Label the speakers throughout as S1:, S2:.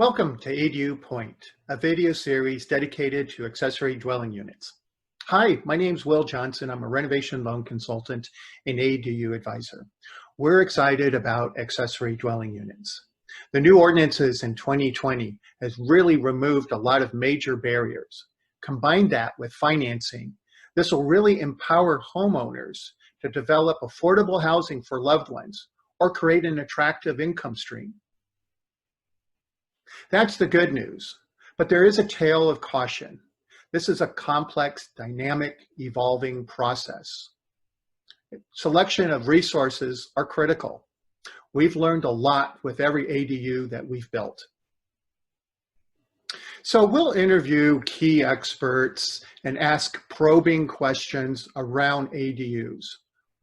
S1: Welcome to ADU Point, a video series dedicated to accessory dwelling units. Hi, my name's Will Johnson. I'm a renovation loan consultant and ADU advisor. We're excited about accessory dwelling units. The new ordinances in 2020 has really removed a lot of major barriers. Combine that with financing, this will really empower homeowners to develop affordable housing for loved ones or create an attractive income stream. That's the good news, but there is a tale of caution. This is a complex, dynamic, evolving process. Selection of resources are critical. We've learned a lot with every ADU that we've built. So we'll interview key experts and ask probing questions around ADUs.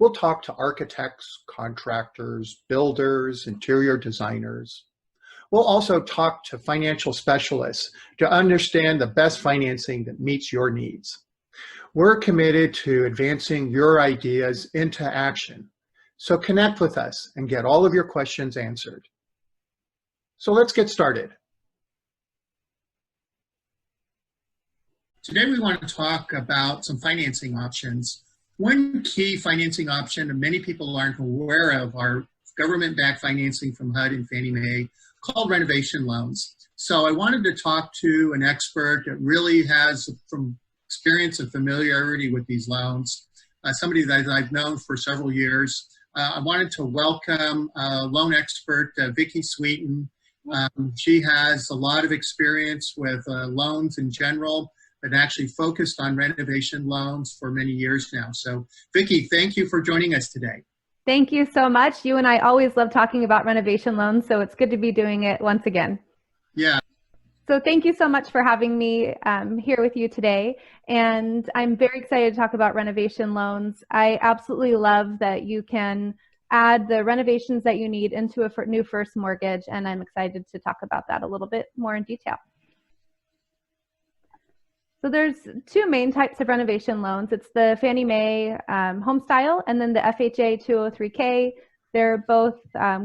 S1: We'll talk to architects, contractors, builders, interior designers. We'll also talk to financial specialists to understand the best financing that meets your needs. We're committed to advancing your ideas into action. So connect with us and get all of your questions answered. So let's get started. Today we want to talk about some financing options. One key financing option that many people aren't aware of are government-backed financing from HUD and Fannie Mae, called renovation loans. So I wanted to talk to an expert that really has from experience and familiarity with these loans, somebody that I've known for several years. I wanted to welcome loan expert Vicki Sweeten. She has a lot of experience with loans in general, but actually focused on renovation loans for many years now. So Vicki, thank you for joining us today.
S2: Thank you so much. You and I always love talking about renovation loans, so it's good to be doing it once again.
S1: Yeah.
S2: So thank you so much for having me here with you today. And I'm very excited to talk about renovation loans. I absolutely love that you can add the renovations that you need into a new first mortgage, and I'm excited to talk about that a little bit more in detail. So there's two main types of renovation loans. It's the Fannie Mae home style and then the FHA 203K. They're both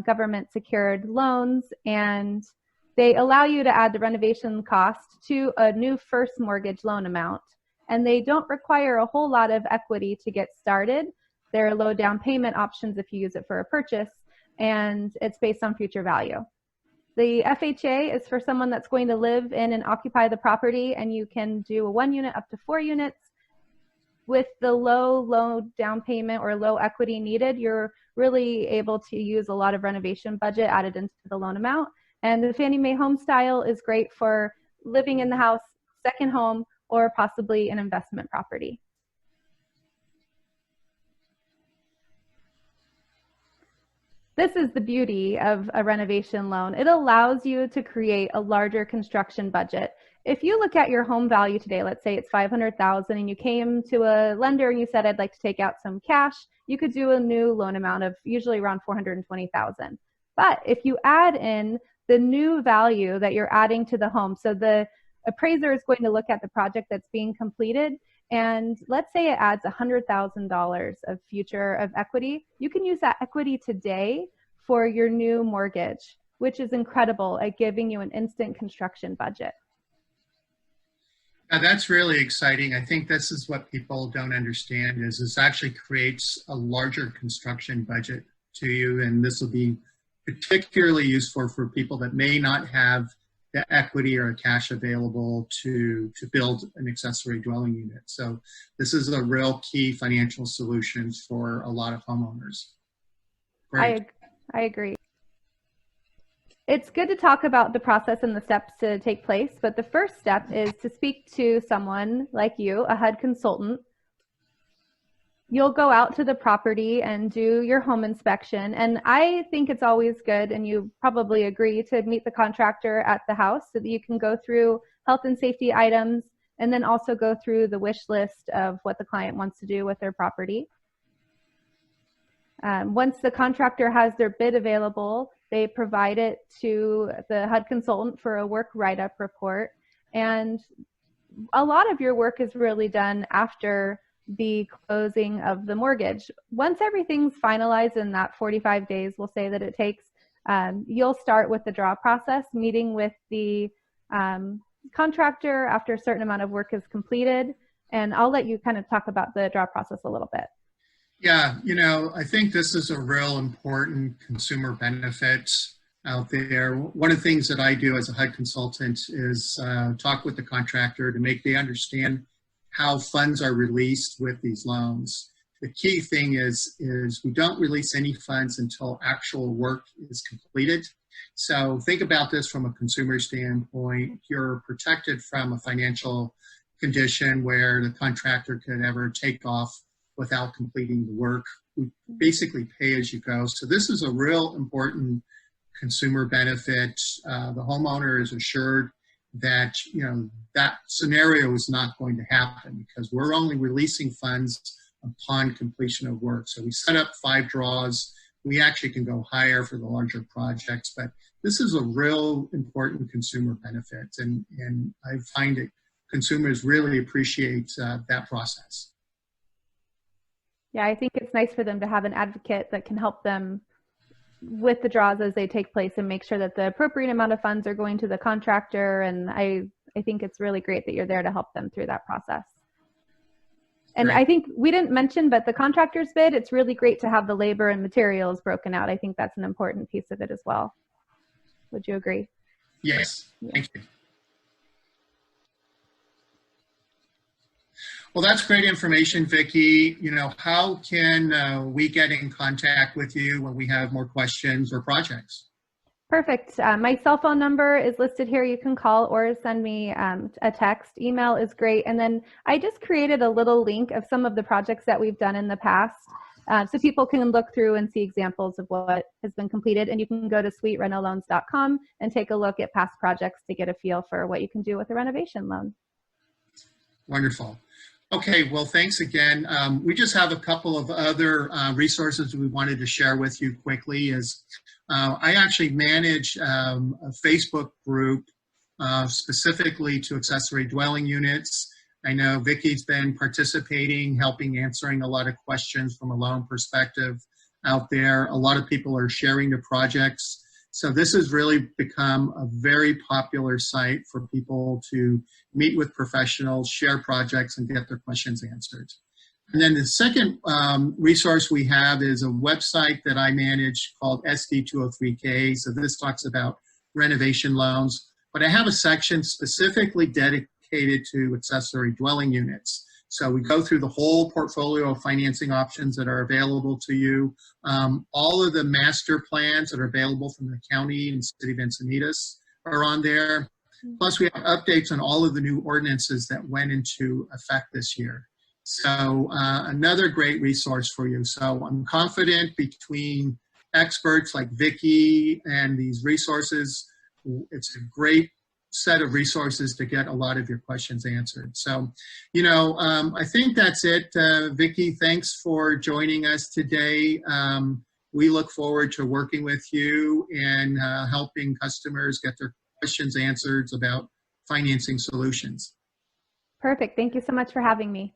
S2: government secured loans, and they allow you to add the renovation cost to a new first mortgage loan amount. And they don't require a whole lot of equity to get started. There are low down payment options if you use it for a purchase, and it's based on future value. The FHA is for someone that's going to live in and occupy the property, and you can do a 1 unit up to 4 units. With the low down payment or low equity needed, you're really able to use a lot of renovation budget added into the loan amount. And the Fannie Mae home style is great for living in the house, second home, or possibly an investment property. This is the beauty of a renovation loan. It allows you to create a larger construction budget. If you look at your home value today, let's say it's $500,000 and you came to a lender and you said, I'd like to take out some cash, you could do a new loan amount of usually around $420,000. But if you add in the new value that you're adding to the home, so the appraiser is going to look at the project that's being completed, and let's say it adds $100,000 of future of equity, you can use that equity today for your new mortgage, which is incredible at giving you an instant construction budget.
S1: Now that's really exciting. I think this is what people don't understand is this actually creates a larger construction budget to you, and this will be particularly useful for people that may not have the equity or cash available to build an accessory dwelling unit. So this is a real key financial solution for a lot of homeowners.
S2: Great. I agree. It's good to talk about the process and the steps to take place, but the first step is to speak to someone like you, a HUD consultant. You'll go out to the property and do your home inspection. And I think it's always good, and you probably agree, to meet the contractor at the house so that you can go through health and safety items and then also go through the wish list of what the client wants to do with their property. Once the contractor has their bid available, they provide it to the HUD consultant for a work write-up report. And a lot of your work is really done after the closing of the mortgage. Once everything's finalized in that 45 days, we'll say that it takes, You'll start with the draw process, meeting with the contractor after a certain amount of work is completed. And I'll let you kind of talk about the draw process a little bit.
S1: Yeah, I think this is a real important consumer benefit out there. One of the things that I do as a HUD consultant is talk with the contractor to make they understand how funds are released with these loans. The key thing is we don't release any funds until actual work is completed. So think about this from a consumer standpoint. You're protected from a financial condition where the contractor could ever take off without completing the work. We basically pay as you go. So this is a real important consumer benefit. The homeowner is assured that that scenario is not going to happen because we're only releasing funds upon completion of work. So we set up 5 draws. We actually can go higher for the larger projects, but this is a real important consumer benefit, and I find that consumers really appreciate that process.
S2: Yeah, I think it's nice for them to have an advocate that can help them with the draws as they take place and make sure that the appropriate amount of funds are going to the contractor. And I think it's really great that you're there to help them through that process. And
S1: Great.
S2: I think we didn't mention, but the contractor's bid, it's really great to have the labor and materials broken out. I think that's an important piece of it as well. Would you agree?
S1: Yes,
S2: Yeah.
S1: thank you. Well, that's great information, Vicki. How can we get in contact with you when we have more questions or projects?
S2: Perfect. My cell phone number is listed here. You can call or send me a text. Email is great. And then I just created a little link of some of the projects that we've done in the past so people can look through and see examples of what has been completed. And you can go to sweetrenoloans.com and take a look at past projects to get a feel for what you can do with a renovation loan.
S1: Wonderful. Okay, well, thanks again. We just have a couple of other resources we wanted to share with you quickly. I actually manage a Facebook group specifically to accessory dwelling units. I know Vicki's been participating, helping answering a lot of questions from a loan perspective out there. A lot of people are sharing their projects. So this has really become a very popular site for people to meet with professionals, share projects, and get their questions answered. And then the second resource we have is a website that I manage called SD203K. So this talks about renovation loans, but I have a section specifically dedicated to accessory dwelling units. So we go through the whole portfolio of financing options that are available to you. All of the master plans that are available from the county and city of Encinitas are on there. Plus we have updates on all of the new ordinances that went into effect this year. So another great resource for you. So I'm confident between experts like Vicki and these resources, it's a great set of resources to get a lot of your questions answered. So, I think that's it. Vicki, thanks for joining us today. We look forward to working with you and helping customers get their questions answered about financing solutions.
S2: Perfect. Thank you so much for having me.